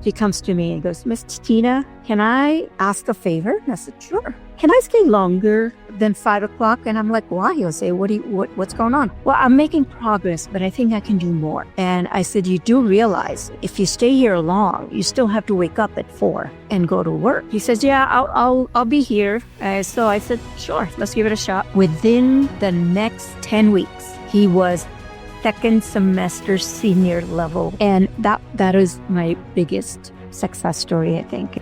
She comes to me and goes, Miss Tina, can I ask a favor? And I said, sure. Can I stay longer than 5 o'clock? And I'm like, why? He'll say, what's going on? Well, I'm making progress, but I think I can do more. And I said, you do realize if you stay here long, you still have to wake up at 4 and go to work. He says, yeah, I'll be here. So I said, sure, let's give it a shot. Within the next 10 weeks, he was second semester senior level. And that is my biggest success story, I think.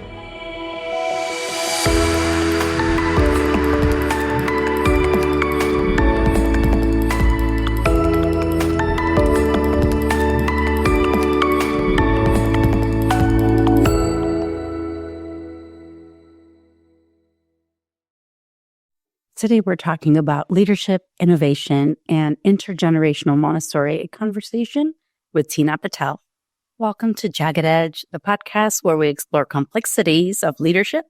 Today, we're talking about leadership, innovation, and intergenerational Montessori, a conversation with Tina Patel. Welcome to Jagged Edge, the podcast where we explore complexities of leadership,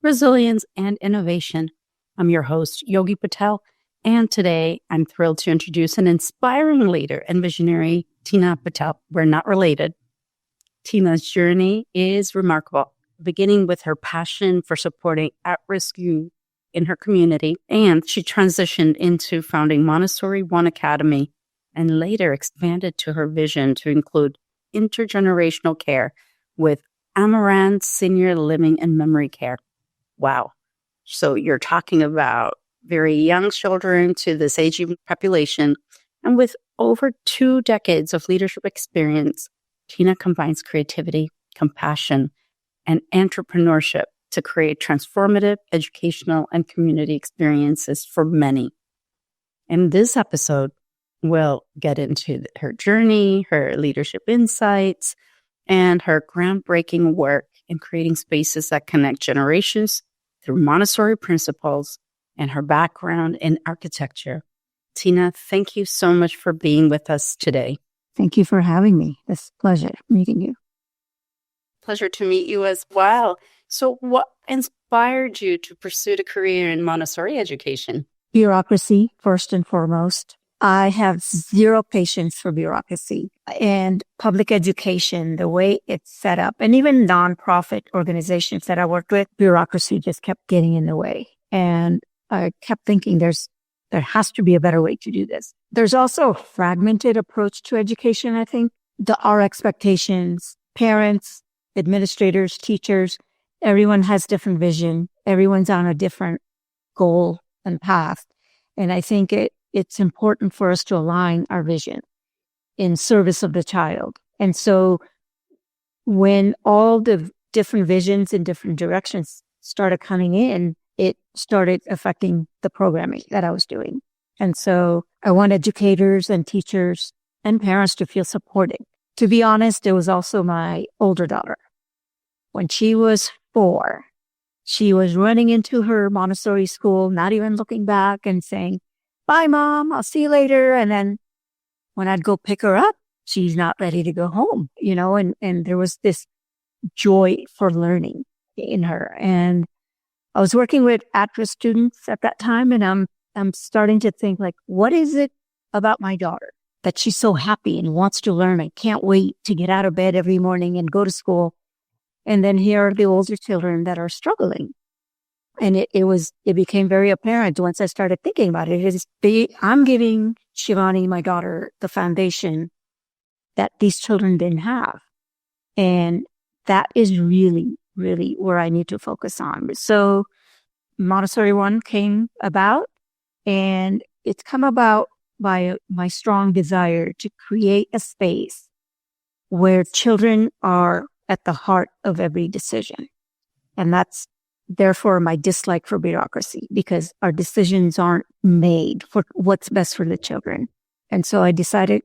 resilience, and innovation. I'm your host, Yogi Patel, and today I'm thrilled to introduce an inspiring leader and visionary, Tina Patel. We're not related. Tina's journey is remarkable, beginning with her passion for supporting at-risk youth in her community, and she transitioned into founding Montessori One Academy and later expanded to her vision to include intergenerational care with Amaranth Senior Living and Memory Care. Wow. So you're talking about very young children to this aging population, and with over 2 decades of leadership experience, Tina combines creativity, compassion, and entrepreneurship to create transformative educational and community experiences for many. In this episode, we'll get into her journey, her leadership insights, and her groundbreaking work in creating spaces that connect generations through Montessori principles and her background in architecture. Tina, thank you so much for being with us today. Thank you for having me. It's a pleasure meeting you. Pleasure to meet you as well. So what inspired you to pursue a career in Montessori education? Bureaucracy, first and foremost. I have zero patience for bureaucracy and public education, the way it's set up, and even nonprofit organizations that I worked with, bureaucracy just kept getting in the way. And I kept thinking there has to be a better way to do this. There's also a fragmented approach to education, I think. Our expectations, parents, administrators, teachers, everyone has different vision. Everyone's on a different goal and path. And I think it's important for us to align our vision in service of the child. And so when all the different visions in different directions started coming in, it started affecting the programming that I was doing. And so I want educators and teachers and parents to feel supported. To be honest, it was also my older daughter. When she was 4, she was running into her Montessori school, not even looking back and saying, bye, Mom, I'll see you later. And then when I'd go pick her up, she's not ready to go home, and there was this joy for learning in her. And I was working with at-risk students at that time, and I'm starting to think, like, what is it about my daughter that she's so happy and wants to learn and can't wait to get out of bed every morning and go to school? And then here are the older children that are struggling. And it became very apparent once I started thinking about it. I'm giving Shivani, my daughter, the foundation that these children didn't have. And that is really, really where I need to focus on. So Montessori One came about, and it's come about by my strong desire to create a space where children are at the heart of every decision. And that's therefore my dislike for bureaucracy, because our decisions aren't made for what's best for the children. And so I decided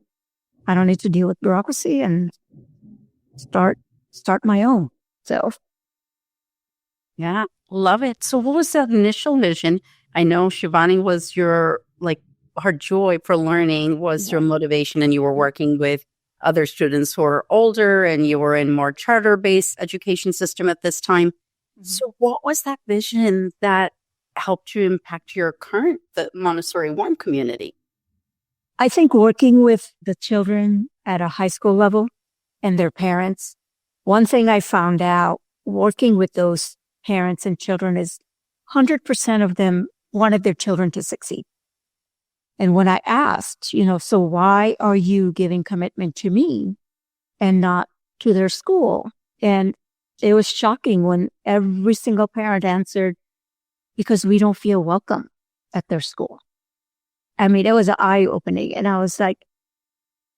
I don't need to deal with bureaucracy and start my own. So. Yeah, love it. So what was that initial vision? I know Shivani was her joy for learning was your motivation, and you were working with other students who are older, and you were in more charter-based education system at this time. Mm-hmm. So what was that vision that helped you impact your the Montessori One community? I think working with the children at a high school level and their parents One thing I found out working with those parents and children is 100% of them wanted their children to succeed. And when I asked, so why are you giving commitment to me and not to their school? And it was shocking when every single parent answered, because we don't feel welcome at their school. I mean, it was eye-opening. And I was like,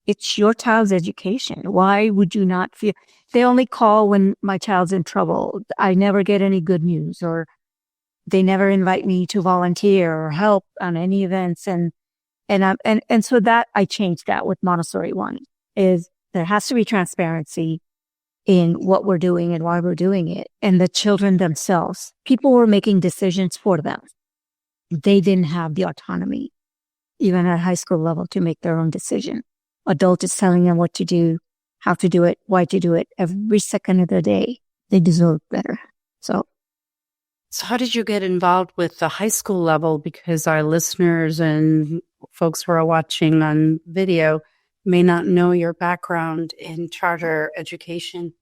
it's your child's education. Why would you not feel? They only call when my child's in trouble. I never get any good news, or they never invite me to volunteer or help on any events. And so that I changed that with Montessori One, is there has to be transparency in what we're doing and why we're doing it. And the children themselves, people were making decisions for them. They didn't have the autonomy, even at high school level, to make their own decision. Adult is telling them what to do, how to do it, why to do it every second of the day. They deserve better. So how did you get involved with the high school level? Because our listeners and folks who are watching on video may not know your background in charter education.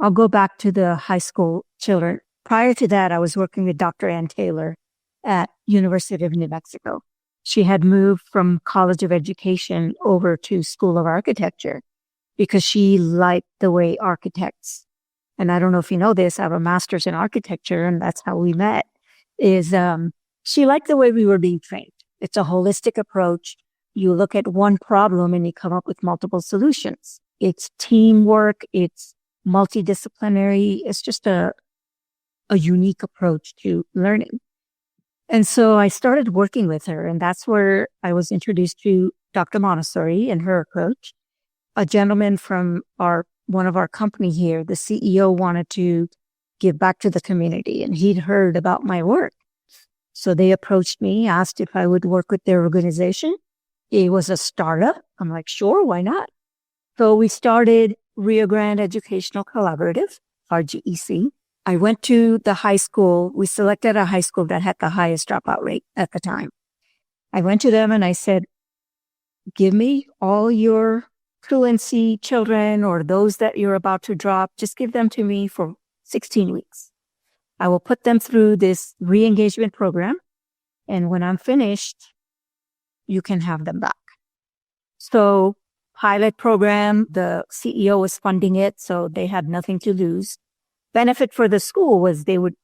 I'll go back to the high school children. Prior to that, I was working with Dr. Ann Taylor at University of New Mexico. She had moved from College of Education over to School of Architecture because she liked the way architects, and I don't know if you know this, I have a master's in architecture, and that's how we met, is she liked the way we were being trained. It's a holistic approach. You look at one problem and you come up with multiple solutions. It's teamwork. It's multidisciplinary. It's just a unique approach to learning. And so I started working with her, and that's where I was introduced to Dr. Montessori and her approach. A gentleman from one of our company here, the CEO, wanted to give back to the community, and he'd heard about my work. So they approached me, asked if I would work with their organization. It was a startup. I'm like, sure, why not? So we started Rio Grande Educational Collaborative, RGEC. I went to the high school. We selected a high school that had the highest dropout rate at the time. I went to them and I said, give me all your truancy children or those that you're about to drop. Just give them to me for 16 weeks. I will put them through this re-engagement program. And when I'm finished, you can have them back. So pilot program, the CEO was funding it, so they had nothing to lose. Benefit for the school was they would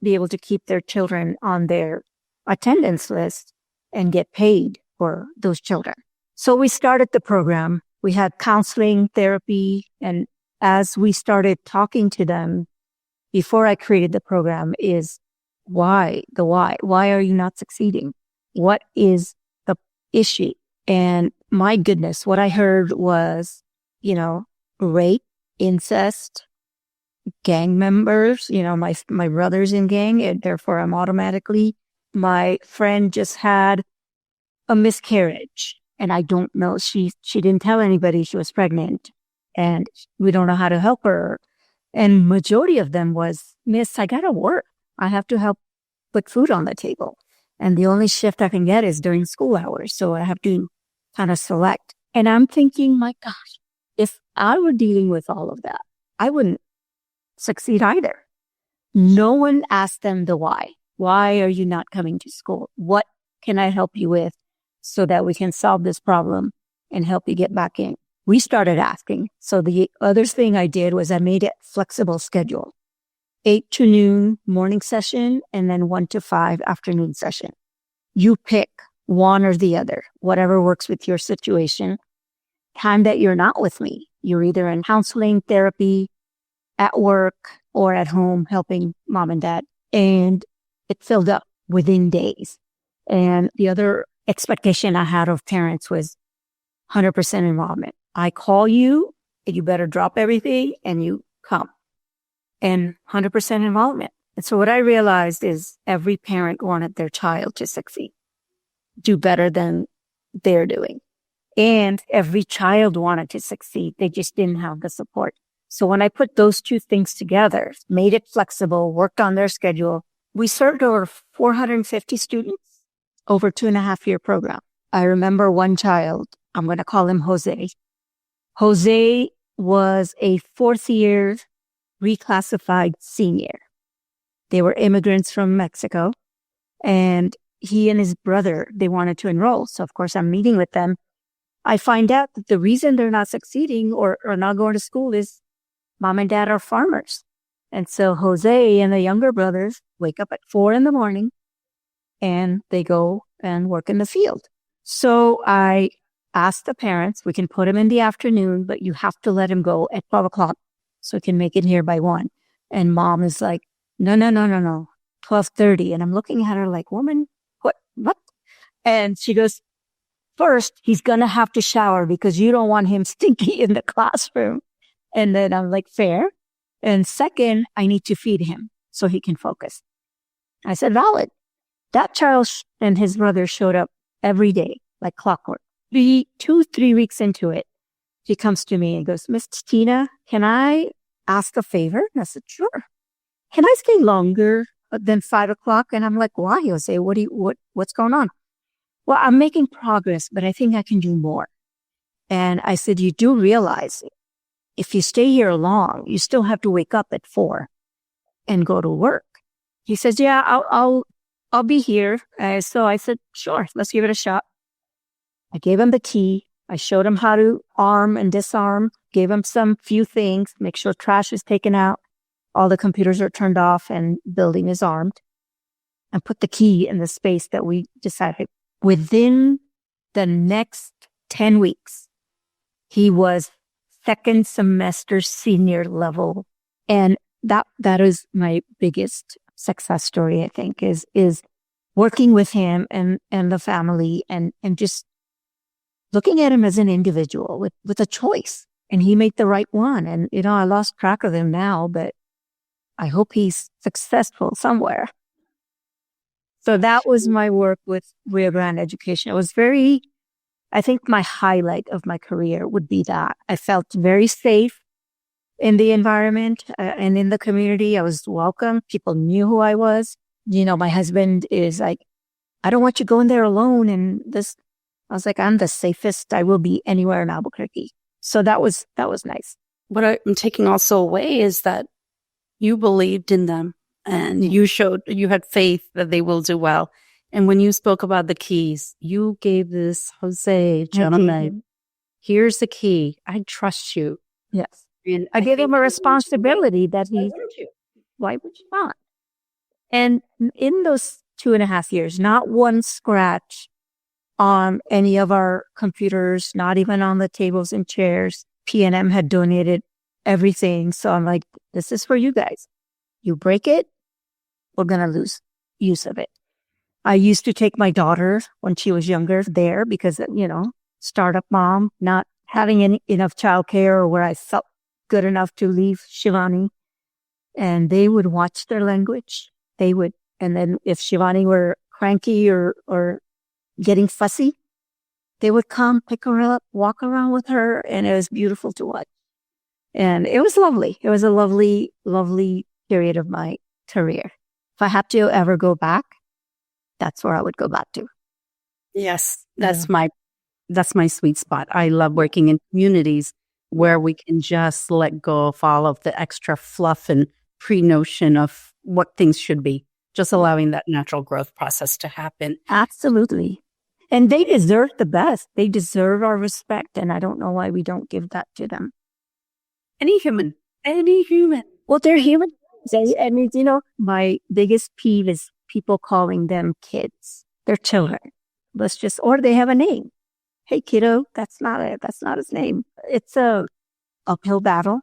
be able to keep their children on their attendance list and get paid for those children. So we started the program. We had counseling, therapy, and as we started talking to them, before I created the program, is why? Why are you not succeeding? What is the issue? And my goodness, what I heard was, rape, incest, gang members, my brother's in gang, and therefore I'm automatically, my friend just had a miscarriage and I don't know, she didn't tell anybody she was pregnant and we don't know how to help her. And majority of them was, Miss, I gotta work. I have to help put food on the table. And the only shift I can get is during school hours. So I have to kind of select. And I'm thinking, my gosh, if I were dealing with all of that, I wouldn't succeed either. No one asked them the why. Why are you not coming to school? What can I help you with so that we can solve this problem and help you get back in? We started asking. So the other thing I did was I made it flexible schedule. 8 to noon morning session and then 1 to 5 afternoon session. You pick one or the other, whatever works with your situation. Time that you're not with me, you're either in counseling, therapy, at work, or at home helping mom and dad. And it filled up within days. And the other expectation I had of parents was 100% involvement. I call you, and you better drop everything and you come. And 100% involvement. And so what I realized is every parent wanted their child to succeed, do better than they're doing. And every child wanted to succeed. They just didn't have the support. So when I put those two things together, made it flexible, worked on their schedule, we served over 450 students over 2.5-year program. I remember one child, I'm going to call him Jose. Jose was a fourth year reclassified senior. They were immigrants from Mexico, and he and his brother, they wanted to enroll. So of course I'm meeting with them. I find out that the reason they're not succeeding or not going to school is mom and dad are farmers. And so Jose and the younger brothers wake up at 4 a.m. and they go and work in the field. So I asked the parents, we can put him in the afternoon, but you have to let him go at 12 o'clock so he can make it here by 1. And mom is like, no, 12:30. And I'm looking at her like, woman, what? And she goes, first, he's going to have to shower because you don't want him stinky in the classroom. And then I'm like, fair. And second, I need to feed him so he can focus. I said, valid. That child and his brother showed up every day, like clockwork. 3 weeks into it, he comes to me and goes, Miss Tina, can I ask a favor? And I said, sure. Can I stay longer than 5 o'clock? And I'm like, why? He'll say, what's going on? Well, I'm making progress, but I think I can do more. And I said, you do realize if you stay here long, you still have to wake up at 4 and go to work. He says, yeah, I'll be here. So I said, sure, let's give it a shot. I gave him the key. I showed him how to arm and disarm, gave him some few things, make sure trash is taken out, all the computers are turned off, and building is armed, and put the key in the space that we decided. Within the next 10 weeks, he was second semester senior level. And that is my biggest success story, I think, is working with him and the family and just looking at him as an individual with a choice. And he made the right one. And, I lost track of him now, but I hope he's successful somewhere. So that was my work with Rio Grande Education. It was I think my highlight of my career would be that. I felt very safe in the environment and in the community. I was welcome. People knew who I was. My husband is like, I don't want you going there alone. And I was like, I'm the safest I will be anywhere in Albuquerque. So that was nice. What I'm taking also away is that you believed in them and you had faith that they will do well. And when you spoke about the keys, you gave this Jose gentleman, here's the key. I trust you. Yes. And I gave him a responsibility that why would you not? And in those 2.5 years, not one scratch on any of our computers, not even on the tables and chairs. P&M had donated everything. So I'm like, this is for you guys. You break it, we're going to lose use of it. I used to take my daughter when she was younger there because, startup mom, not having enough childcare or where I felt good enough to leave Shivani. And they would watch their language. And then if Shivani were cranky or getting fussy, they would come pick her up, walk around with her, and it was beautiful to watch. And it was lovely. It was a lovely, lovely period of my career. If I had to ever go back, that's where I would go back to. Yes, that's my sweet spot. I love working in communities where we can just let go of all of the extra fluff and pre-notion of what things should be, just allowing that natural growth process to happen. Absolutely. And they deserve the best. They deserve our respect. And I don't know why we don't give that to them. Any human. Well, they're human. My biggest peeve is people calling them kids. They're children. Or they have a name. Hey, kiddo, that's not it. That's not his name. It's a uphill battle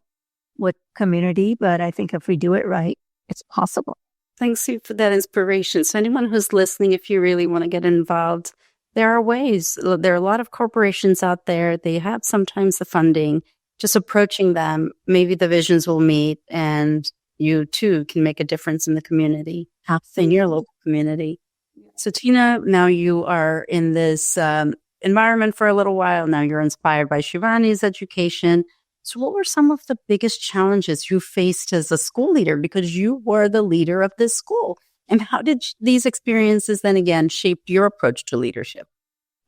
with community, but I think if we do it right, it's possible. Thanks you for that inspiration. So anyone who's listening, if you really want to get involved, there are ways. There are a lot of corporations out there. They have sometimes the funding. Just approaching them, maybe the visions will meet and you too can make a difference in the community, in your local community. So Tina, now you are in this environment for a little while. Now you're inspired by Shivani's education. So what were some of the biggest challenges you faced as a school leader? Because you were the leader of this school. And how did these experiences then again shape your approach to leadership?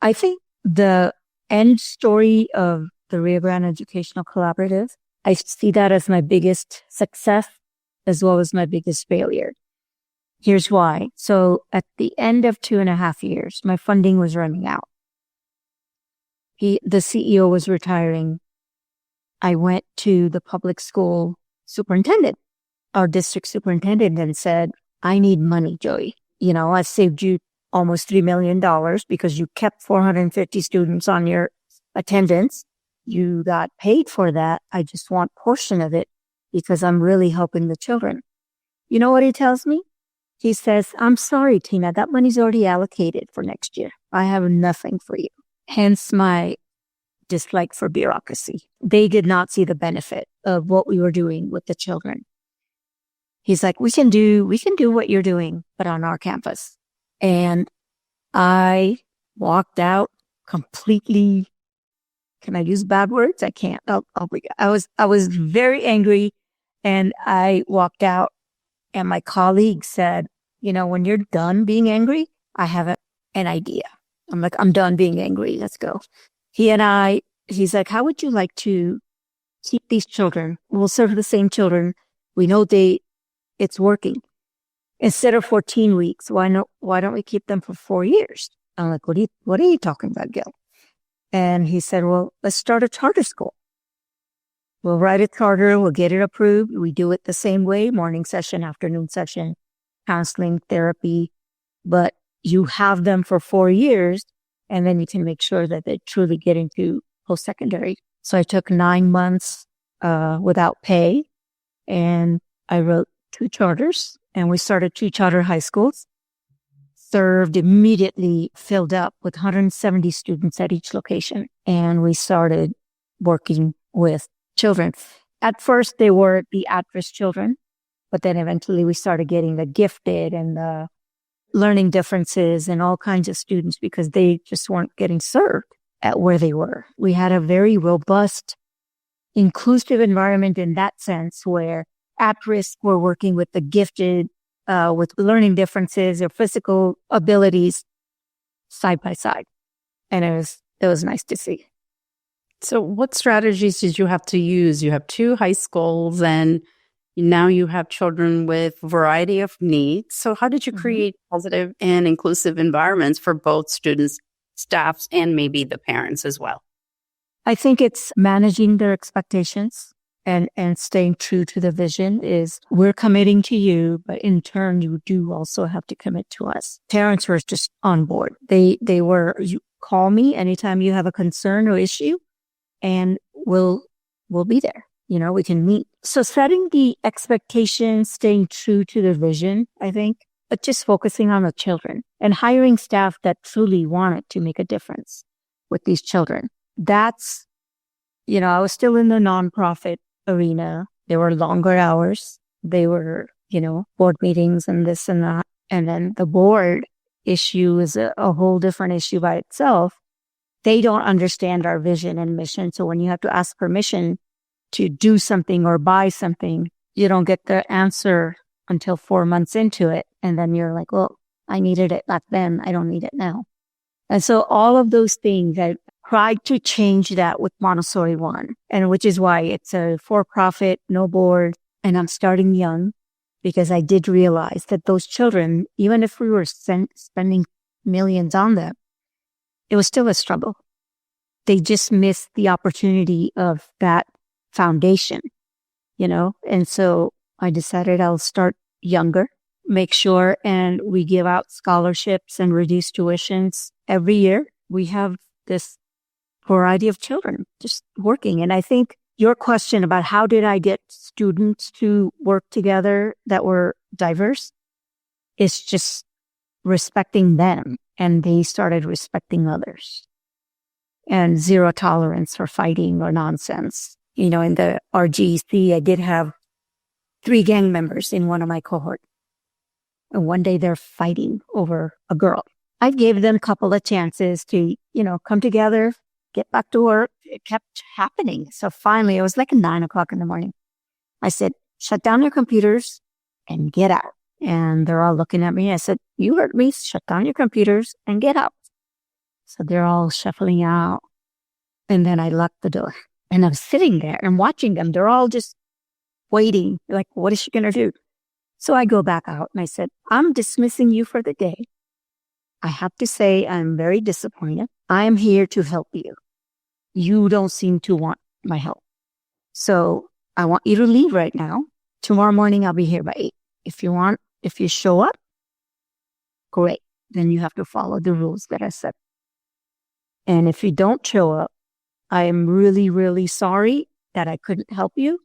I think the end story of the Rio Grande Educational Collaborative. I see that as my biggest success as well as my biggest failure. Here's why. So at the end of 2.5 years, my funding was running out. The CEO was retiring. I went to the public school superintendent, our district superintendent, and said, I need money, Joey. I saved you almost $3 million because you kept 450 students on your attendance. You got paid for that. I just want a portion of it because I'm really helping the children. You know what he tells me? He says, I'm sorry, Tina, that money's already allocated for next year. I have nothing for you. Hence my dislike for bureaucracy. They did not see the benefit of what we were doing with the children. He's like, we can do what you're doing, but on our campus. And I walked out completely. Can I use bad words? I can't. I was very angry, and I walked out. And my colleague said, when you're done being angry, I have an idea. I'm like, I'm done being angry. Let's go. He's like, how would you like to keep these children? We'll serve the same children. We know it's working. Instead of 14 weeks, why don't we keep them for 4 years? I'm like, what are you talking about, Gil? And he said, well, let's start a charter school. We'll write a charter. We'll get it approved. We do it the same way, morning session, afternoon session, counseling, therapy. But you have them for 4 years, and then you can make sure that they truly get into post-secondary. So I took 9 months without pay, and I wrote 2 charters, and we started 2 charter high schools. Served immediately, filled up with 170 students at each location. And we started working with children. At first, they were the at-risk children, but then eventually we started getting the gifted and the learning differences and all kinds of students because they just weren't getting served at where they were. We had a very robust, inclusive environment in that sense where at-risk were working with the gifted, with learning differences or physical abilities side by side. And it was nice to see. So what strategies did you have to use? You have 2 high schools and now you have children with a variety of needs. So how did you create positive and inclusive environments for both students, staffs, and maybe the parents as well? I think it's managing their expectations and staying true to the vision. Is we're committing to you, but in turn, you do also have to commit to us. Parents were just on board. They were, you call me anytime you have a concern or issue, and we'll be there. We can meet. So setting the expectations, staying true to the vision, I think, but just focusing on the children and hiring staff that truly wanted to make a difference with these children. That's, I was still in the nonprofit arena. There were longer hours. They were, board meetings and this and that. And then the board issue is a whole different issue by itself. They don't understand our vision and mission. So when you have to ask permission to do something or buy something, you don't get the answer until 4 months into it. And then you're like, well, I needed it back then. I don't need it now. And so all of those things, I tried to change that with Montessori One, and which is why it's a for-profit, no board, and I'm starting young because I did realize that those children, even if we were spending millions on them, it was still a struggle. They just missed the opportunity of that foundation, and so I decided I'll start younger, make sure, and we give out scholarships and reduce tuitions every year. We have this variety of children just working. And I think your question about how did I get students to work together that were diverse is just respecting them, and they started respecting others, and zero tolerance for fighting or nonsense. In the RGC, I did have 3 gang members in one of my cohorts. And one day they're fighting over a girl. I gave them a couple of chances to, come together, get back to work. It kept happening. So finally, it was like 9 o'clock in the morning. I said, shut down your computers and get out. And they're all looking at me. I said, you heard me, shut down your computers and get out. So they're all shuffling out. And then I locked the door. And I'm sitting there and watching them. They're all just waiting. Like, what is she going to do? So I go back out and I said, I'm dismissing you for the day. I have to say I'm very disappointed. I am here to help you. You don't seem to want my help. So I want you to leave right now. Tomorrow morning, I'll be here by 8. If you show up, great. Then you have to follow the rules that I set. And if you don't show up, I am really, really sorry that I couldn't help you.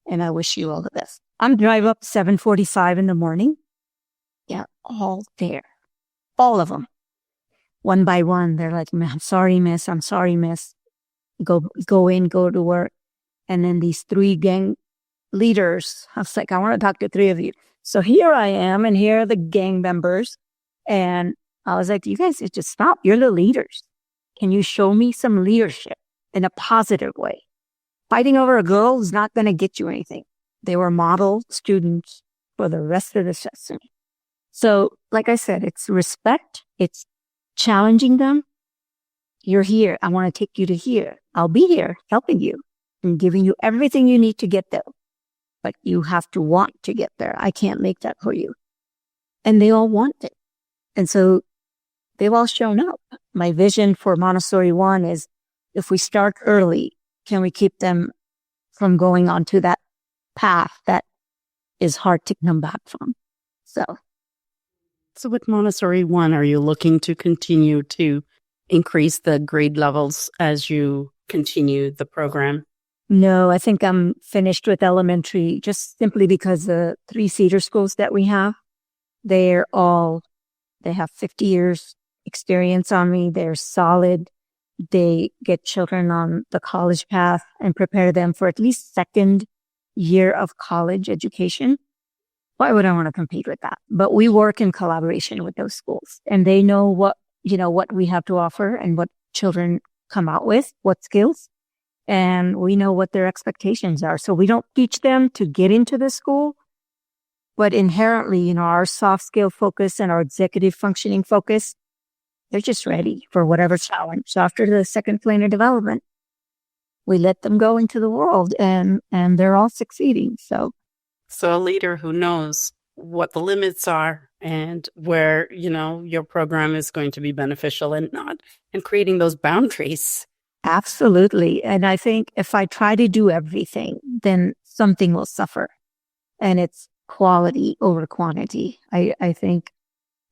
And I wish you all the best. I'm drive up 7:45 in the morning. Yeah, all there. All of them. One by one, they're like, I'm sorry, miss. I'm sorry, miss. Go in, go to work. And then these 3 gang leaders, I was like, I want to talk to 3 of you. So here I am, and here are the gang members. And I was like, you guys just stop. You're the leaders. Can you show me some leadership in a positive way? Fighting over a girl is not going to get you anything. They were model students for the rest of the session. So, like I said, it's respect. It's challenging them. You're here. I want to take you to here. I'll be here helping you and giving you everything you need to get there. But you have to want to get there. I can't make that for you. And they all want it. And so they've all shown up. My vision for Montessori One is if we start early, can we keep them from going onto that path that is hard to come back from? So with Montessori One, are you looking to continue to increase the grade levels as you continue the program? No, I think I'm finished with elementary just simply because the 3 Cedar schools that we have, they have 50 years experience on me. They're solid. They get children on the college path and prepare them for at least second year of college education. Why would I want to compete with that? But we work in collaboration with those schools, and they know what we have to offer and what children come out with, what skills, and we know what their expectations are. So we don't teach them to get into the school, but inherently, our soft skill focus and our executive functioning focus, they're just ready for whatever challenge. So after the second plane of development, we let them go into the world and they're all succeeding. So a leader who knows what the limits are and where, your program is going to be beneficial and not, and creating those boundaries. Absolutely. And I think if I try to do everything, then something will suffer. And it's quality over quantity. I think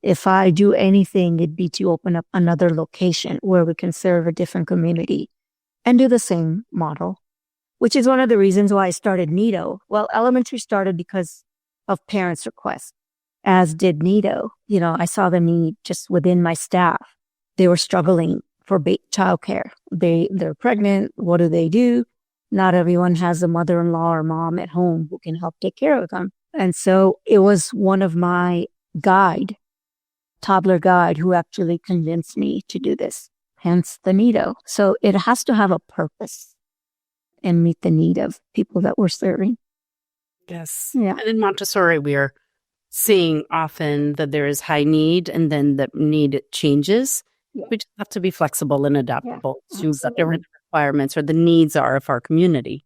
if I do anything, it'd be to open up another location where we can serve a different community and do the same model, which is one of the reasons why I started Nido. Well, elementary started because of parents' requests, as did Nido. I saw the need just within my staff. They were struggling for childcare. They're pregnant. What do? Not everyone has a mother-in-law or mom at home who can help take care of them. And so it was one of my toddler guide, who actually convinced me to do this, hence the Nido. So it has to have a purpose and meet the need of people that we're serving. Yes. Yeah. And in Montessori, we are seeing often that there is high need and then the need changes. Yeah. We just have to be flexible and adaptable to what the requirements or the needs are of our community.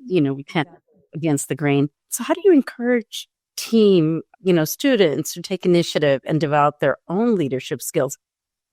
We can't against the grain. So how do you encourage students to take initiative and develop their own leadership skills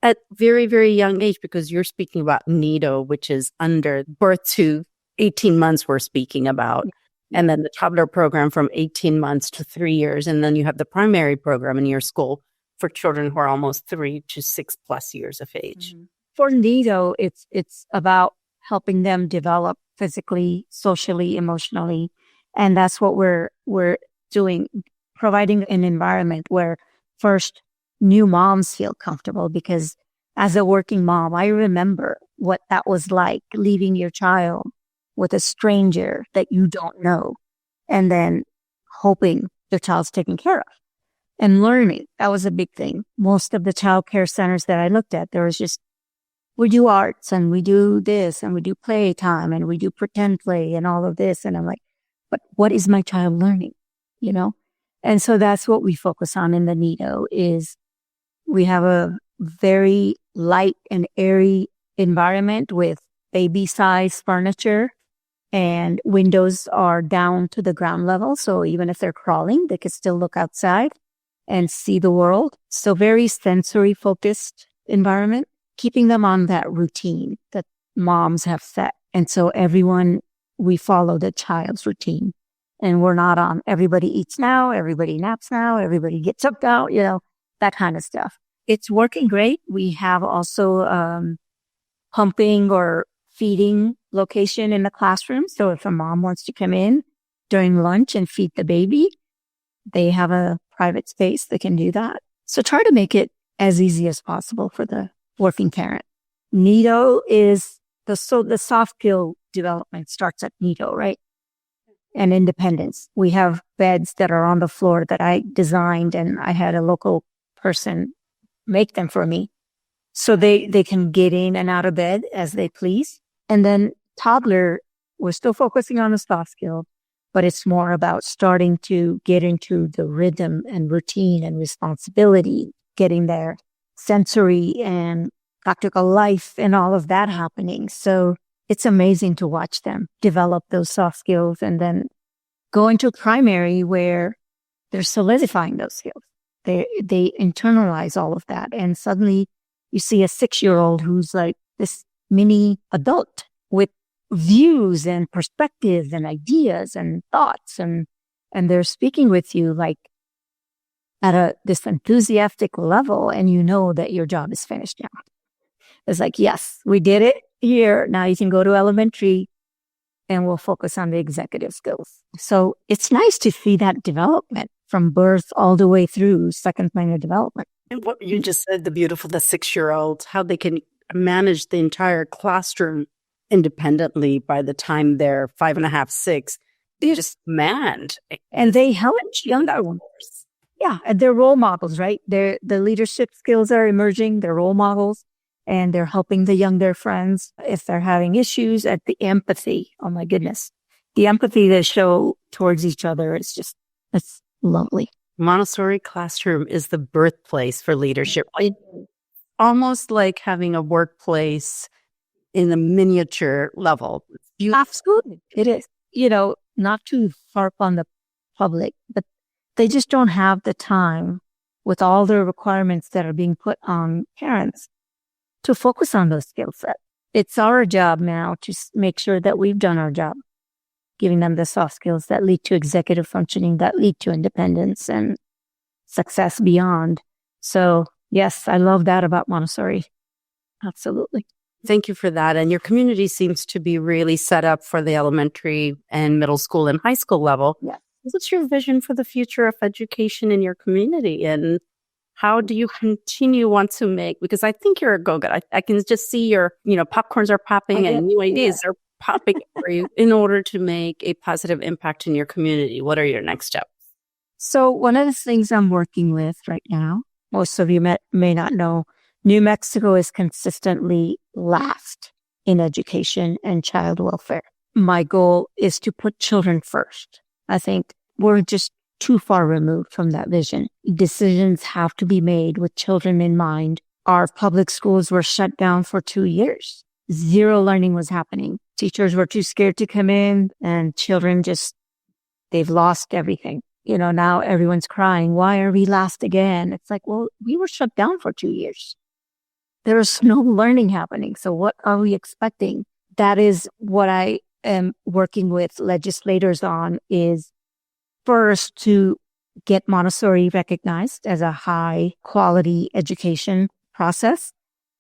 at very, very young age? Because you're speaking about Nido, which is under birth to 18 months we're speaking about. And then the toddler program from 18 months to 3 years. And then you have the primary program in your school for children who are almost 3 to 6+ years of age. Mm-hmm. For Nido, it's about helping them develop physically, socially, emotionally. And that's what we're doing, providing an environment where first new moms feel comfortable, because as a working mom, I remember what that was like, leaving your child with a stranger that you don't know, and then hoping the child's taken care of and learning. That was a big thing. Most of the child care centers that I looked at, there was just, we do arts and we do this and we do playtime and we do pretend play and all of this. And I'm like, but what is my child learning? And so that's what we focus on in the Nido. Is we have a very light and airy environment with baby size furniture, and windows are down to the ground level. So even if they're crawling, they can still look outside and see the world. So very sensory focused environment, keeping them on that routine that moms have set. And so we follow the child's routine, and we're not on everybody eats now, everybody naps now, everybody gets up now, that kind of stuff. It's working great. We have also pumping or feeding location in the classroom. So if a mom wants to come in during lunch and feed the baby, they have a private space that can do that. So try to make it as easy as possible for the working parent. Nido is the soft skill development starts at Nido, right? And independence. We have beds that are on the floor that I designed, and I had a local person make them for me. So they can get in and out of bed as they please. And then toddler, we're still focusing on the soft skill, but it's more about starting to get into the rhythm and routine and responsibility, getting their sensory and practical life and all of that happening. So it's amazing to watch them develop those soft skills and then go into primary where they're solidifying those skills. They internalize all of that. And suddenly you see a 6-year-old who's like this mini adult with views and perspectives and ideas and thoughts. And they're speaking with you like at this enthusiastic level. And you know that your job is finished now. It's like, yes, we did it here. Now you can go to elementary and we'll focus on the executive skills. So it's nice to see that development from birth all the way through second minor development. And what you just said, the 6-year-olds, how they can manage the entire classroom independently by the time they're 5.5, 6. They're just mad. And they help younger ones. Yeah, and they're role models, right? The leadership skills are emerging. They're role models. And they're helping the younger friends if they're having issues. At the empathy, oh my goodness. The empathy they show towards each other, it's lovely. Montessori classroom is the birthplace for leadership. Almost like having a workplace in a miniature level. Absolutely. It is. Not to harp on the public, but they just don't have the time with all the requirements that are being put on parents to focus on those skill sets. It's our job now to make sure that we've done our job, giving them the soft skills that lead to executive functioning, that lead to independence and success beyond. So yes, I love that about Montessori. Absolutely. Thank you for that. And your community seems to be really set up for the elementary and middle school and high school level. Yes. What's your vision for the future of education in your community? And how do you want to make, because I think you're a go-getter. I can just see your, popcorns are popping and new ideas are popping for you in order to make a positive impact in your community. What are your next steps? So one of the things I'm working with right now, most of you may not know, New Mexico is consistently last in education and child welfare. My goal is to put children first. I think we're just too far removed from that vision. Decisions have to be made with children in mind. Our public schools were shut down for 2 years. Zero learning was happening. Teachers were too scared to come in, and children they've lost everything. Now everyone's crying, why are we last again? It's like, well, we were shut down for 2 years. There is no learning happening. So what are we expecting? That is what I am working with legislators on, is first to get Montessori recognized as a high quality education process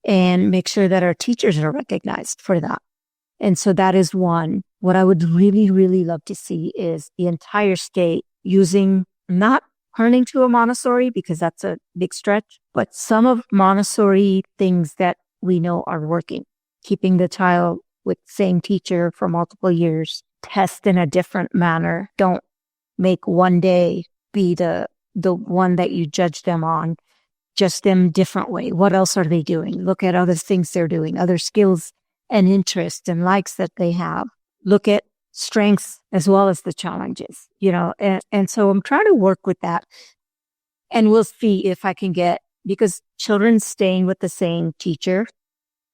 and make sure that our teachers are recognized for that. And so that is one. What I would really, really love to see is the entire state using, not turning to a Montessori because that's a big stretch, but some of Montessori things that we know are working. Keeping the child with same teacher for multiple years, test in a different manner. Don't make one day be the one that you judge them on, just them different way. What else are they doing? Look at other things they're doing, other skills and interests and likes that they have. Look at strengths as well as the challenges, and so I'm trying to work with that, and we'll see if I can get, because children staying with the same teacher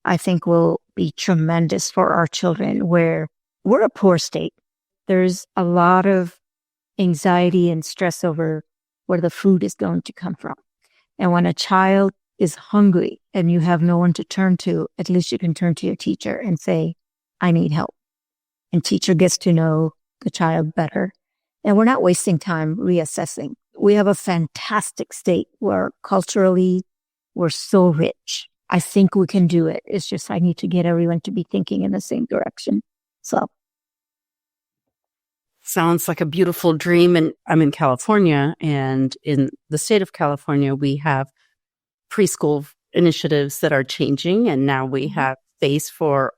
I think will be tremendous for our children, where we're a poor state. There's a lot of anxiety and stress over where the food is going to come from. And when a child is hungry and you have no one to turn to, at least you can turn to your teacher and say, I need help. And teacher gets to know the child better. And we're not wasting time reassessing. We have a fantastic state where culturally we're so rich. I think we can do it. It's just I need to get everyone to be thinking in the same direction. So. Sounds like a beautiful dream. And I'm in California, and in the state of California, we have preschool initiatives that are changing. And now we have space for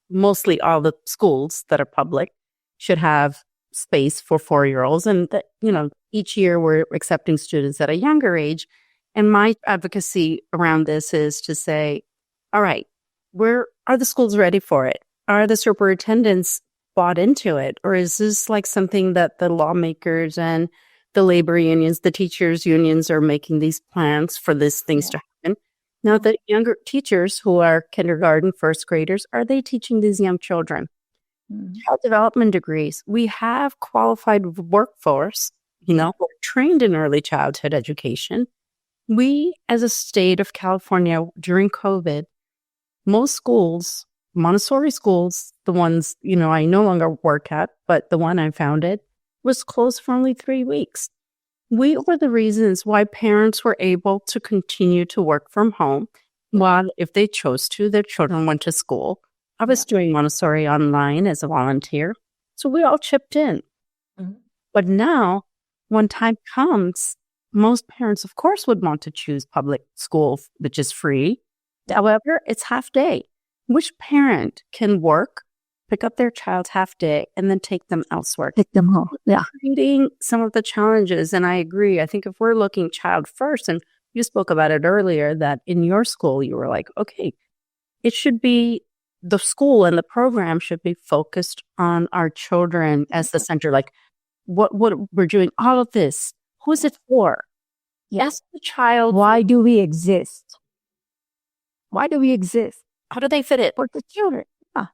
mostly all the schools that are public should have space for 4-year-olds. And that, each year we're accepting students at a younger age. And my advocacy around this is to say, all right, are the schools ready for it? Are the superintendents bought into it? Or is this like something that the lawmakers and the labor unions, the teachers unions are making these plans for these things to happen? Now, the younger teachers who are kindergarten, first graders, are they teaching these young children? Child development degrees. We have qualified workforce, who are trained in early childhood education. We, as a state of California during COVID, most schools, Montessori schools, the ones, I no longer work at, but the one I founded was closed for only 3 weeks. We were the reasons why parents were able to continue to work from home while, if they chose to, their children went to school. I was doing Montessori online as a volunteer, so we all chipped in. Mm-hmm. But now, when time comes, most parents, of course, would want to choose public school, which is free. However, it's half day. Which parent can work, pick up their child half day, and then take them elsewhere? Take them home. Yeah. Creating some of the challenges. And I agree. I think if we're looking child first, and you spoke about it earlier, that in your school, you were like, okay, it should be the school and the program should be focused on our children as the center. Like what we're doing, all of this. Who's it for? Yes, the child. Why do we exist? Why do we exist? How do they fit it? For the children. Yeah.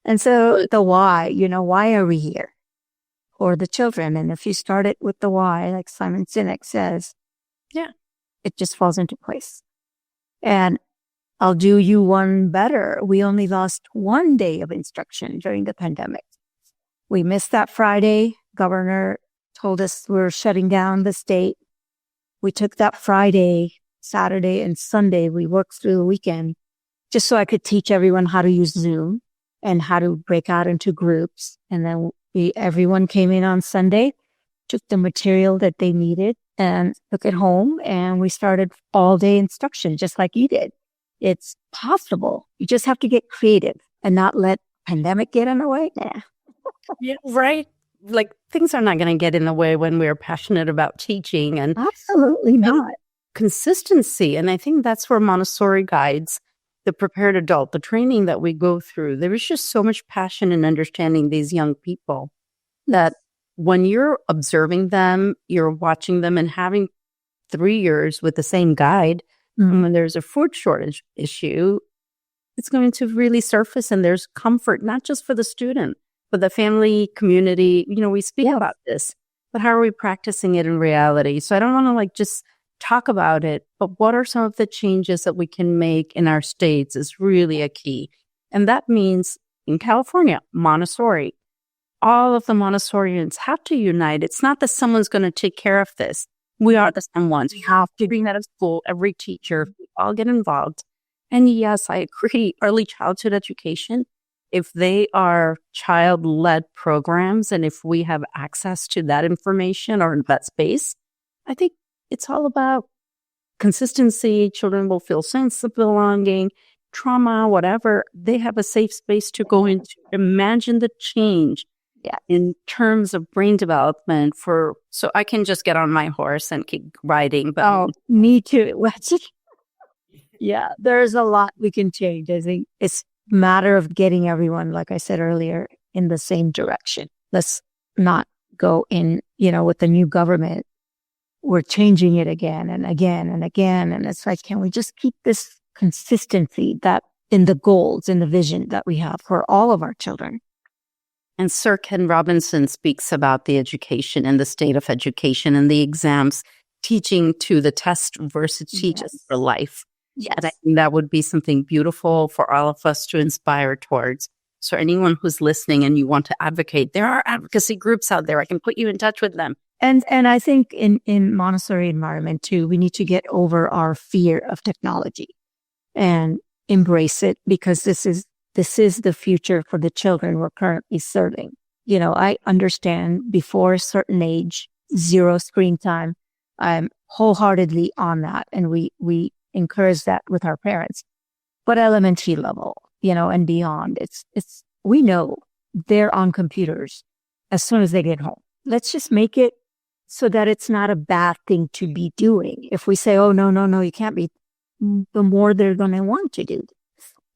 And so the why, why are we here? For the children. And if you start it with the why, like Simon Sinek says, it just falls into place. And I'll do you one better. We only lost 1 day of instruction during the pandemic. We missed that Friday. Governor told us we're shutting down the state. We took that Friday, Saturday, and Sunday. We worked through the weekend just so I could teach everyone how to use Zoom and how to break out into groups. And then everyone came in on Sunday, took the material that they needed and took it home. And we started all day instruction, just like you did. It's possible. You just have to get creative and not let pandemic get in the way. Yeah, right. Like things are not going to get in the way when we're passionate about teaching, and absolutely not. Consistency. And I think that's where Montessori guides, the prepared adult, the training that we go through. There is just so much passion in understanding these young people that when you're observing them, you're watching them and having 3 years with the same guide, when there's a food shortage issue, it's going to really surface, and there's comfort, not just for the student, but the family, community. We speak about this, but how are we practicing it in reality? So I don't want to just talk about it, but what are some of the changes that we can make in our states is really a key. And that means in California, Montessori, all of the Montessorians have to unite. It's not that someone's going to take care of this. We are the same ones. We have to bring that to school, every teacher, we all get involved. And yes, I agree, early childhood education, if they are child-led programs and if we have access to that information or that space, I think it's all about consistency. Children will feel sense of belonging, trauma, whatever. They have a safe space to go into. Imagine the change in terms of brain development so I can just get on my horse and keep riding. But me too. Yeah, there's a lot we can change. I think it's a matter of getting everyone, like I said earlier, in the same direction. Let's not go in, with the new government. We're changing it again and again and again. And it's like, can we just keep this consistency that in the goals, in the vision that we have for all of our children. And Sir Ken Robinson speaks about the education and the state of education and the exams, teaching to the test versus teaches for life. Yes. And I think that would be something beautiful for all of us to inspire towards. So anyone who's listening and you want to advocate, there are advocacy groups out there. I can put you in touch with them. And I think in Montessori environment too, we need to get over our fear of technology and embrace it, because this is the future for the children we're currently serving. You know, I understand before a certain age, 0 screen time. I'm wholeheartedly on that. And we encourage that with our parents. But elementary level, you know, and beyond, we know they're on computers as soon as they get home. Let's just make it so that it's not a bad thing to be doing. If we say, oh, no, you can't be, the more they're going to want to do.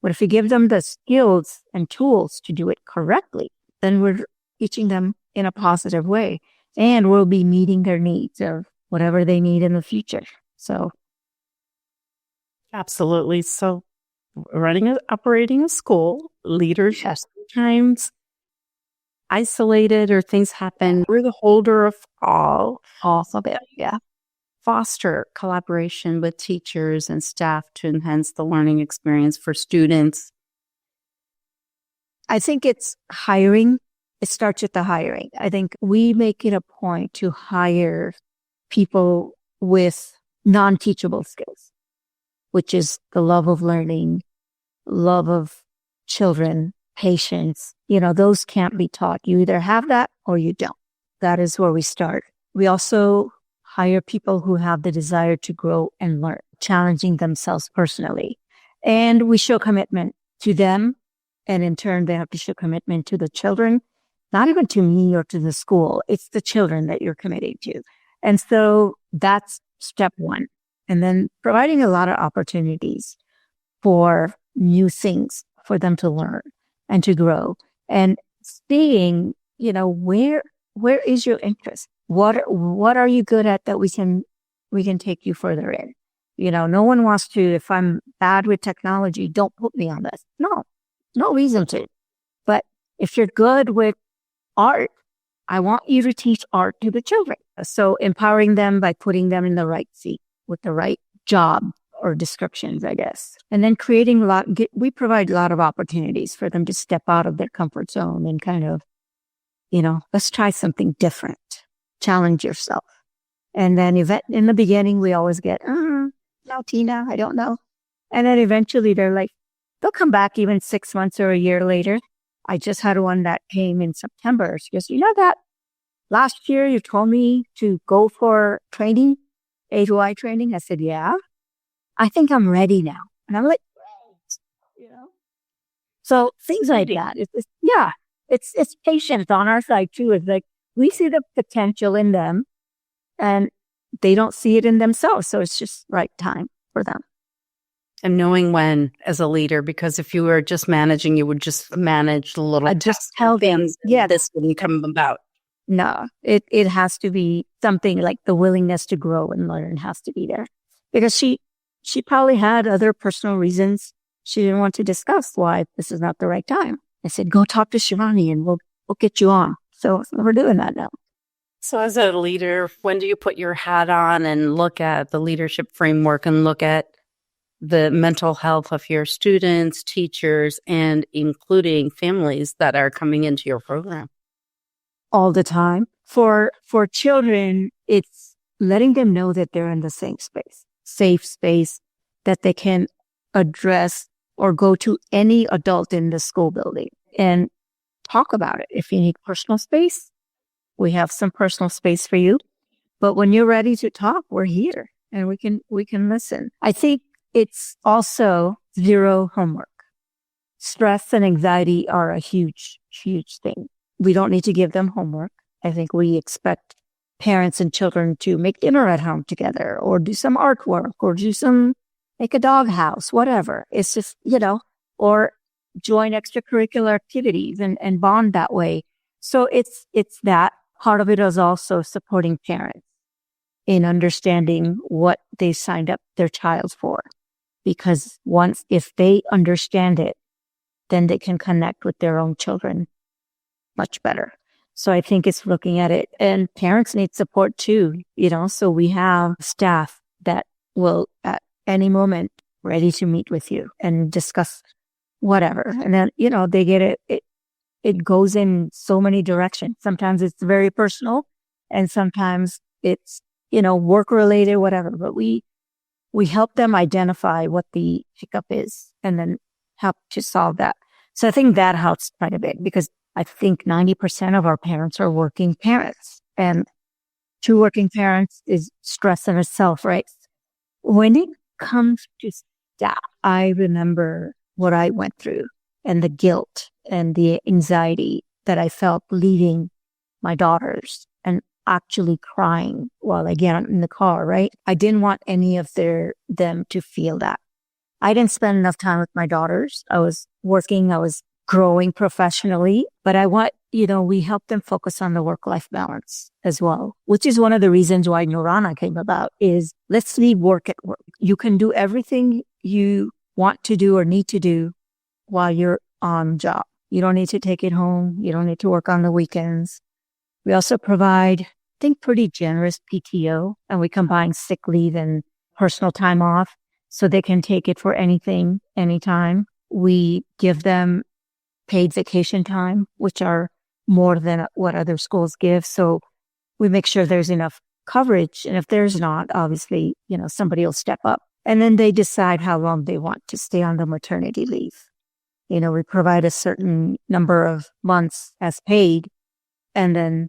But if we give them the skills and tools to do it correctly, then we're teaching them in a positive way, and we'll be meeting their needs of whatever they need in the future. So. Absolutely. So operating a school, leaders sometimes isolated or things happen. We're the holder of all of it. Yeah. Foster collaboration with teachers and staff to enhance the learning experience for students. I think it's hiring. It starts with the hiring. I think we make it a point to hire people with non-teachable skills, which is the love of learning, love of children, patience. You know, those can't be taught. You either have that or you don't. That is where we start. We also hire people who have the desire to grow and learn, challenging themselves personally. And we show commitment to them. And in turn, they have to show commitment to the children, not even to me or to the school. It's the children that you're committing to. And so that's step one. And then providing a lot of opportunities for new things for them to learn and to grow, and seeing, you know, where is your interest? What are you good at that we can take you further in? You know, no one wants to, if I'm bad with technology, don't put me on this. No reason to. But if you're good with art, I want you to teach art to the children. So empowering them by putting them in the right seat with the right job or descriptions, I guess. And then creating we provide a lot of opportunities for them to step out of their comfort zone and kind of, you know, let's try something different. Challenge yourself. And then in the beginning, we always get, no, Tina, I don't know. And then eventually they'll come back even 6 months or a year later. I just had one that came in September. She goes, you know that last year you told me to go for training, A to I training? I said, yeah, I think I'm ready now. And I'm like, great, you know? So things like that. It's patience on our side too. It's like, we see the potential in them and they don't see it in themselves. So it's just right time for them. And knowing when as a leader, because if you were just managing, you would just manage the little just tell them, this wouldn't come about. No, it has to be something like the willingness to grow and learn has to be there, because she probably had other personal reasons she didn't want to discuss why this is not the right time. I said, go talk to Shivani and we'll get you on. So we're doing that now. So as a leader, when do you put your hat on and look at the leadership framework and look at the mental health of your students, teachers, and including families that are coming into your program? All the time. For children, it's letting them know that they're in the same space, safe space, that they can address or go to any adult in the school building and talk about it. If you need personal space, we have some personal space for you. But when you're ready to talk, we're here and we can listen. I think it's also zero homework. Stress and anxiety are a huge, huge thing. We don't need to give them homework. I think we expect parents and children to make dinner at home together or do some artwork or make a dog house, whatever. It's just, or join extracurricular activities and bond that way. So it's that. Part of it is also supporting parents in understanding what they signed up their child for. because if they understand it, then they can connect with their own children much better. So I think it's looking at it, and parents need support too, so we have staff that will at any moment ready to meet with you and discuss whatever. And then, they get it goes in so many directions. Sometimes it's very personal and sometimes it's, work related, whatever, but we help them identify what the hiccup is and then help to solve that. So I think that helps quite a bit because I think 90% of our parents are working parents, and 2 working parents is stress in itself, right? When it comes to staff, I remember what I went through and the guilt and the anxiety that I felt leaving my daughters and actually crying while I get in the car, right? I didn't want any of them to feel that. I didn't spend enough time with my daughters. I was working, I was growing professionally, but we help them focus on the work-life balance as well, which is one of the reasons why Noorana came about is let's leave work at work. You can do everything you want to do or need to do while you're on job. You don't need to take it home. You don't need to work on the weekends. We also provide, I think, pretty generous PTO, and we combine sick leave and personal time off so they can take it for anything, anytime. We give them paid vacation time, which are more than what other schools give. So we make sure there's enough coverage. And if there's not, obviously, somebody will step up. And then they decide how long they want to stay on the maternity leave. We provide a certain number of months as paid. And then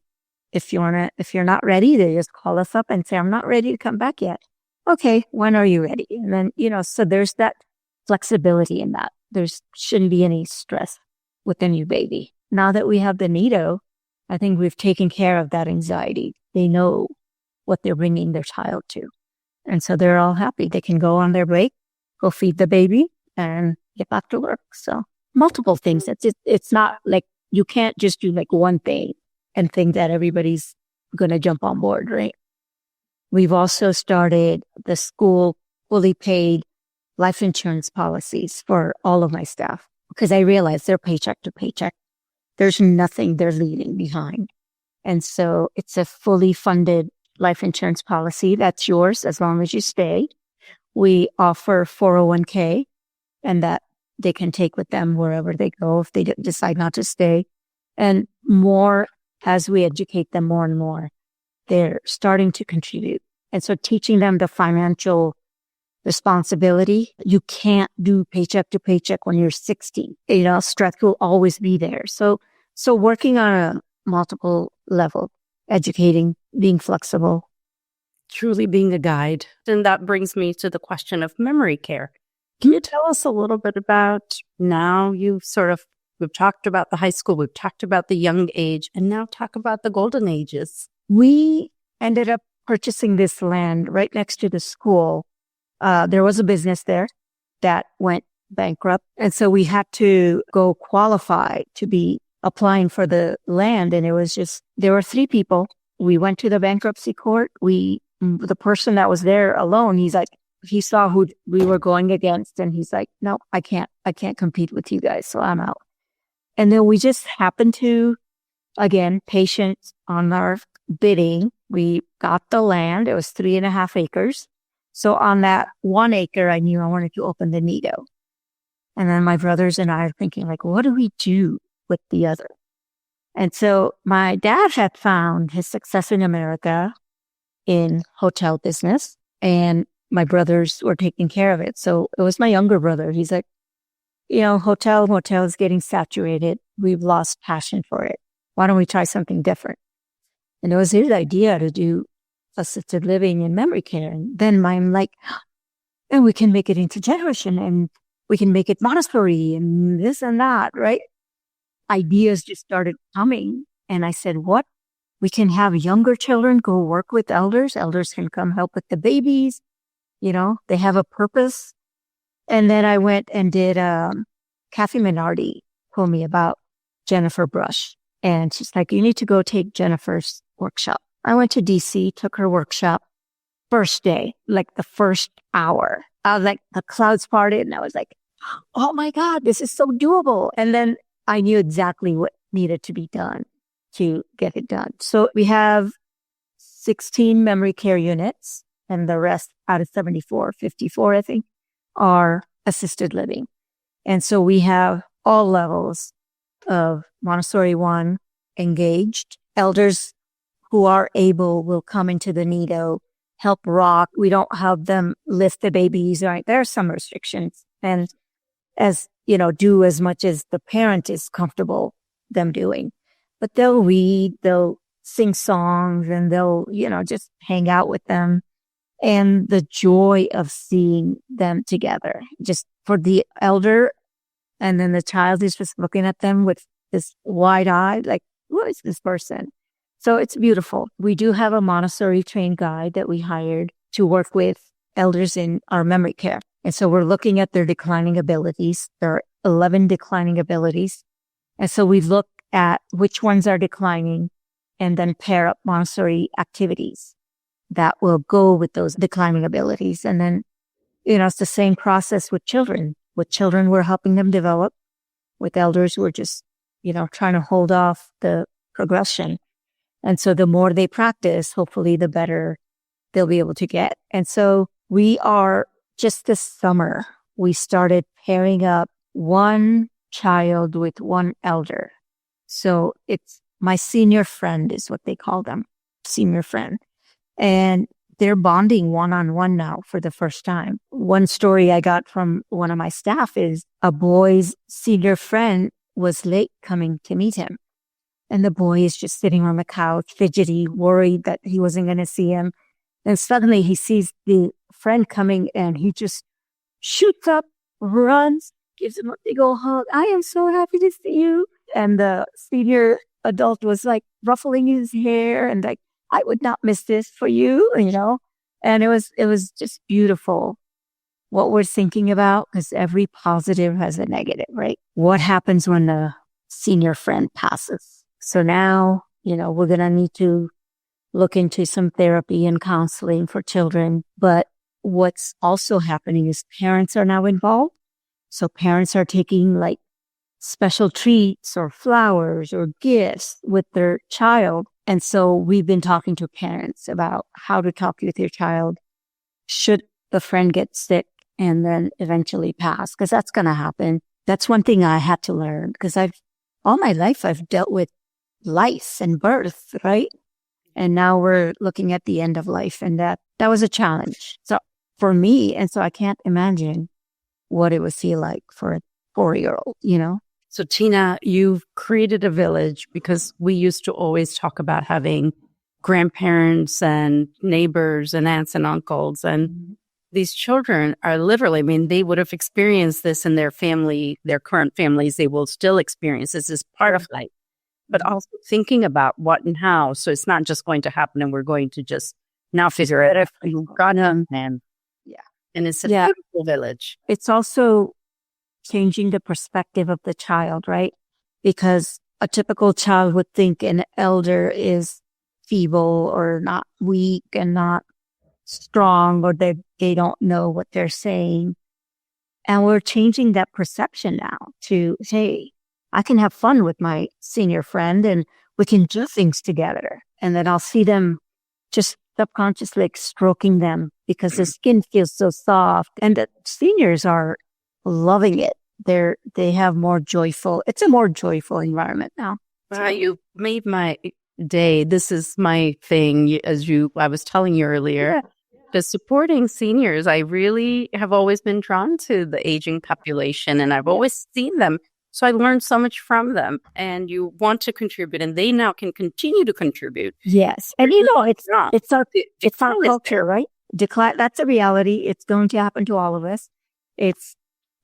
if you're not ready, they just call us up and say, I'm not ready to come back yet. Okay, when are you ready? And then, so there's that flexibility in that. There shouldn't be any stress with the new baby. Now that we have the Nido, I think we've taken care of that anxiety. They know what they're bringing their child to. And so they're all happy. They can go on their break, go feed the baby, and get back to work. So multiple things. It's not like you can't just do like one thing and think that everybody's going to jump on board, right? We've also started the school fully paid life insurance policies for all of my staff because I realize they're paycheck to paycheck. There's nothing they're leaving behind. And so it's a fully funded life insurance policy that's yours as long as you stay. We offer 401k and that they can take with them wherever they go if they decide not to stay. And more as we educate them more and more, they're starting to contribute. And so teaching them the financial responsibility, you can't do paycheck to paycheck when you're 60. Stress will always be there. So working on a multiple level, educating, being flexible. Truly being a guide. And that brings me to the question of memory care. Can you tell us a little bit about now we've talked about the high school, we've talked about the young age, and now talk about the golden ages. We ended up purchasing this land right next to the school. There was a business there that went bankrupt. And so we had to go qualify to be applying for the land. And there were 3 people. We went to the bankruptcy court. The person that was there alone, he saw who we were going against and he's like, no, I can't compete with you guys. So I'm out. And then we just happened to, again, patient on our bidding. We got the land. It was 3.5 acres. So on that 1 acre, I knew I wanted to open the Nido. And then my brothers and I are thinking like, what do we do with the other? And so my dad had found his success in America in hotel business and my brothers were taking care of it. So it was my younger brother. He's like, hotel is getting saturated. We've lost passion for it. Why don't we try something different? And it was his idea to do assisted living and memory care. And then I'm like, and we can make it intergenerational and we can make it Montessori and this and that, right? Ideas just started coming. And I said, what? We can have younger children go work with elders. Elders can come help with the babies. They have a purpose. And then I went and did, Kathy Minardi told me about Jennifer Brush. And she's like, you need to go take Jennifer's workshop. I went to DC, took her workshop. First day, like the first hour, I was like, the clouds parted and I was like, oh my God, this is so doable. And then I knew exactly what needed to be done to get it done. So we have 16 memory care units and the rest out of 74, 54, I think, are assisted living. And so we have all levels of Montessori One engaged. Elders who are able will come into the nido, help rock. We don't have them lift the babies, right? There are some restrictions. And as, do as much as the parent is comfortable them doing. But they'll read, they'll sing songs, and they'll, just hang out with them. And the joy of seeing them together, just for the elder, and then the child is just looking at them with this wide eye, like, who is this person? So it's beautiful. We do have a Montessori trained guide that we hired to work with elders in our memory care. And so we're looking at their declining abilities. There are 11 declining abilities. And so we look at which ones are declining and then pair up Montessori activities that will go with those declining abilities. And then, it's the same process with children. With children, we're helping them develop. With elders, we're just, trying to hold off the progression. And so the more they practice, hopefully the better they'll be able to get. And so we are just this summer, we started pairing up one child with one elder. So it's my senior friend is what they call them, senior friend. And they're bonding one-on-one now for the first time. One story I got from one of my staff is a boy's senior friend was late coming to meet him. And the boy is just sitting on the couch, fidgety, worried that he wasn't going to see him. And suddenly he sees the friend coming and he just shoots up, runs, gives him a big old hug. I am so happy to see you. And the senior adult was like ruffling his hair and like, I would not miss this for you, And it was just beautiful what we're thinking about, because every positive has a negative, right? What happens when the senior friend passes? So now, we're going to need to look into some therapy and counseling for children. But what's also happening is parents are now involved. So parents are taking like special treats or flowers or gifts with their child. And so we've been talking to parents about how to talk with your child should the friend get sick and then eventually pass, because that's going to happen. That's one thing I had to learn, because all my life I've dealt with life and birth, right? And now we're looking at the end of life, and that was a challenge. So for me, and so I can't imagine what it would feel like for a 4-year-old, So Tina, you've created a village, because we used to always talk about having grandparents and neighbors and aunts and uncles. And these children are literally, they would have experienced this in their family, their current families. They will still experience this as part of life, but also thinking about what and how. So it's not just going to happen and we're going to just now figure it out. You've got them. And it's a beautiful village. It's also changing the perspective of the child, right? Because a typical child would think an elder is feeble or not weak and not strong, or they don't know what they're saying. And we're changing that perception now to, hey, I can have fun with my senior friend and we can do things together. And then I'll see them just subconsciously like stroking them because the skin feels so soft. And the seniors are loving it. They have it's a more joyful environment now. Wow, you made my day. This is my thing, I was telling you earlier. Yeah. The supporting seniors, I really have always been drawn to the aging population, and I've always seen them. So I learned so much from them, and you want to contribute, and they now can continue to contribute. Yes. And it's our culture, right? Decline, that's a reality. It's going to happen to all of us. It's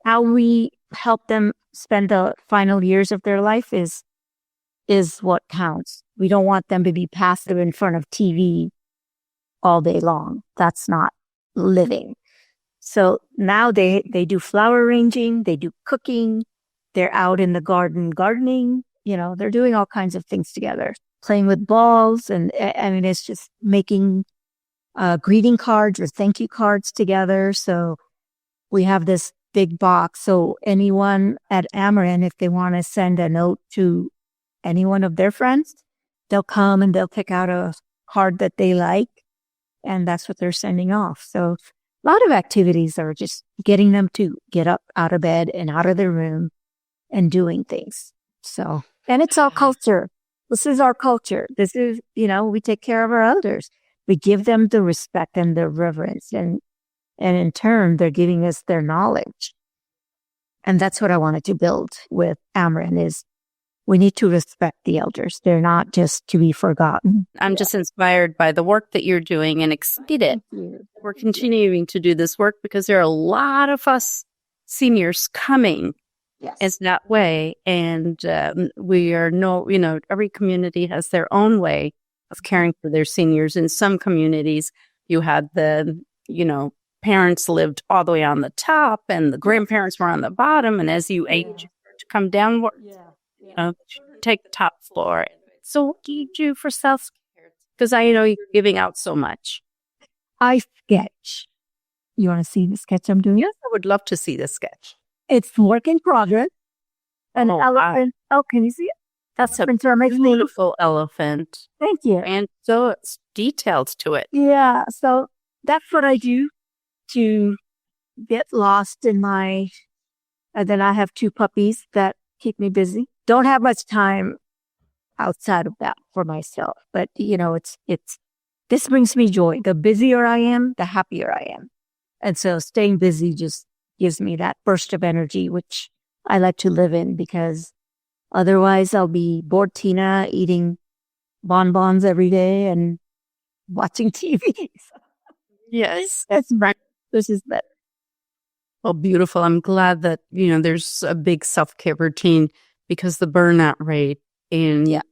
how we help them spend the final years of their life is what counts. We don't want them to be passive in front of TV all day long. That's not living. So now they do flower arranging, they do cooking, they're out in the garden gardening, they're doing all kinds of things together, playing with balls. And it's just making greeting cards or thank you cards together. So we have this big box. So anyone at Amarin, if they want to send a note to any one of their friends, they'll come and they'll pick out a card that they like, and that's what they're sending off. So a lot of activities are just getting them to get up out of bed and out of their room and doing things. So, and it's our culture. This is our culture. This is, we take care of our elders. We give them the respect and the reverence, and in turn, they're giving us their knowledge. And that's what I wanted to build with Amarin is we need to respect the elders. They're not just to be forgotten. I'm just inspired by the work that you're doing and excited. We're continuing to do this work because there are a lot of us seniors coming in that way. And we are every community has their own way of caring for their seniors. In some communities, you had the, parents lived all the way on the top and the grandparents were on the bottom. And as you age, you start to come downward. Take the top floor. So what do you do for self-care? Because I know you're giving out so much. I sketch. You want to see the sketch I'm doing? Yes, I would love to see the sketch. It's work in progress. An elephant. Oh, can you see it? That's a beautiful elephant. Thank you. And so it's detailed to it. Yeah. So that's what I do to get lost in my... And then I have 2 puppies that keep me busy. Don't have much time outside of that for myself. But, this brings me joy. The busier I am, the happier I am. And so staying busy just gives me that burst of energy, which I like to live in, because otherwise I'll be bored Tina eating bonbons every day and watching TV. Yes. That's right. This is better. Well, beautiful. I'm glad that, there's a big self-care routine, because the burnout rate in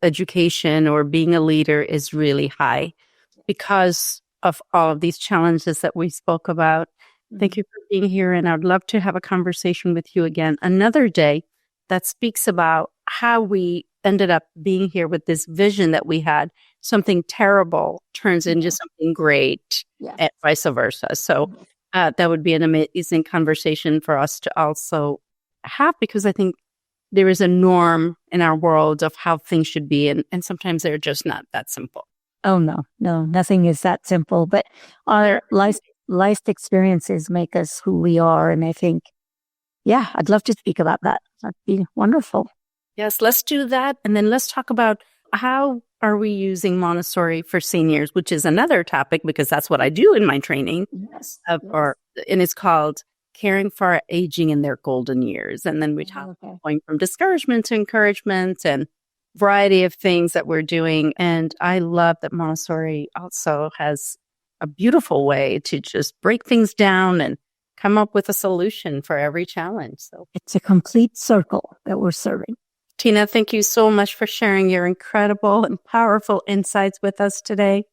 education or being a leader is really high because of all of these challenges that we spoke about. Thank you for being here. And I'd love to have a conversation with you again another day that speaks about how we ended up being here with this vision that we had. Something terrible turns into something great and vice versa. So that would be an amazing conversation for us to also have, because I think there is a norm in our world of how things should be. And sometimes they're just not that simple. Oh, no, nothing is that simple. But our life experiences make us who we are. And I think, I'd love to speak about that. That'd be wonderful. Yes, let's do that. And then let's talk about how are we using Montessori for seniors, which is another topic, because that's what I do in my training. Yes. And it's called Caring for Our Aging in Their Golden Years. And then we talk going from discouragement to encouragement and variety of things that we're doing. And I love that Montessori also has a beautiful way to just break things down and come up with a solution for every challenge. So it's a complete circle that we're serving. Tina, thank you so much for sharing your incredible and powerful insights with us today.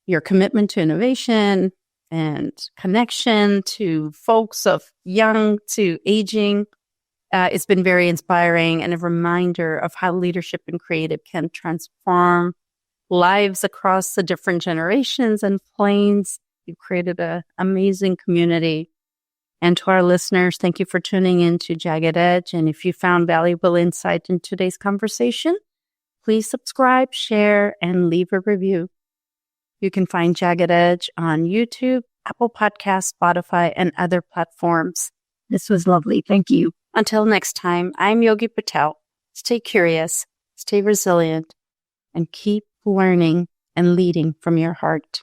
Your commitment to innovation and connection to folks of young to aging. It's been very inspiring and a reminder of how leadership and creative can transform lives across the different generations and planes. You've created an amazing community. And to our listeners, thank you for tuning in to Jagged Edge. And if you found valuable insight in today's conversation, please subscribe, share, and leave a review. You can find Jagged Edge on YouTube, Apple Podcasts, Spotify, and other platforms. This was lovely. Thank you. Until next time, I'm Yogi Patel. Stay curious, stay resilient, and keep learning and leading from your heart.